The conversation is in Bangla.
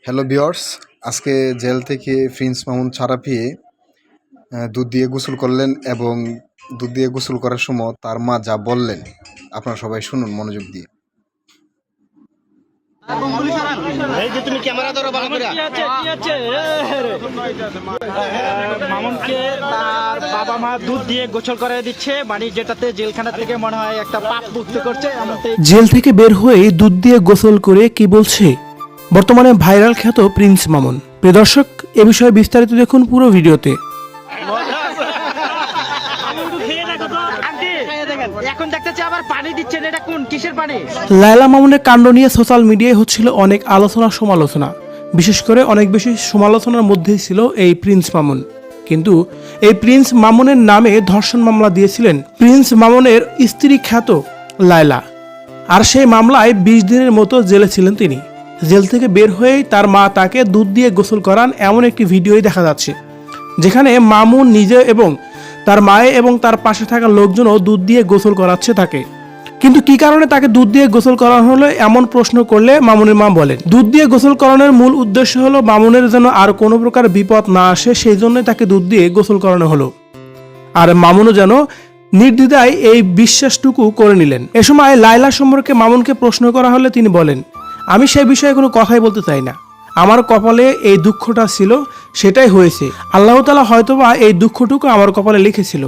হ্যালো ভিউয়ার্স, আজকে জেল থেকে প্রিন্স মামুন ছাড়া পেয়ে দুধ দিয়ে গোসল করলেন এবং দুধ দিয়ে গোসল করার সময় তার মা যা বললেন আপনারা সবাই শুনুন মনোযোগ দিয়ে। মামুনকে তার বাবা মা দুধ দিয়ে গোসল করে দিচ্ছে, মানে যেটাতে জেলখানা থেকে মনে হয় একটা পাপ মুক্ত করছে। জেল থেকে বের হয়ে দুধ দিয়ে গোসল করে কি বলছে বর্তমানে ভাইরাল খ্যাত প্রিন্স মামুন। প্রিয় দর্শক, এ বিষয়ে বিস্তারিত দেখুন পুরো ভিডিওতে। এখন দেখতেছি আবার পানি দিচ্ছেন, এটা কোন কিসের পানি? লায়লা মামুনের কাণ্ড নিয়ে সোশ্যাল মিডিয়ায় হচ্ছিল অনেক আলোচনা সমালোচনা, বিশেষ করে অনেক বেশি সমালোচনার মধ্যেই ছিল এই প্রিন্স মামুন। কিন্তু এই প্রিন্স মামুনের নামে ধর্ষণ মামলা দিয়েছিলেন প্রিন্স মামুনের স্ত্রী খ্যাত লায়লা, আর সেই মামলায় 20 দিনের মতো জেলে ছিলেন তিনি। জেল থেকে বের হয়েই তার মা তাকে দুধ দিয়ে গোসল করান এমন একটি ভিডিওই দেখা যাচ্ছে, যেখানে মামুন নিজে এবং তার মায়ে এবং তার পাশে থাকা লোকজনও দুধ দিয়ে গোসল করাচ্ছে তাকে। কিন্তু কি কারণে তাকে দুধ দিয়ে গোসল করানো হলো এমন প্রশ্ন করলে মামুনের মা বলেন, দুধ দিয়ে গোসল করানোর মূল উদ্দেশ্য হলো মামুনের যেন আর কোনো প্রকার বিপদ না আসে, সেই জন্যই তাকে দুধ দিয়ে গোসল করানো হলো। আর মামুনও যেন নির্দ্বিধায় এই বিশ্বাসটুকু করে নিলেন। এ সময় লায়লা সম্পর্কে মামুনকে প্রশ্ন করা হলে তিনি বলেন, আমি সেই বিষয়ে কোনো কথাই বলতে চাই না, আমার কপালে এই দুঃখটা ছিল, সেটাই হয়েছে। আল্লাহ তাআলা হয়তোবা এই দুঃখটুকু আমার কপালে লিখেছিল।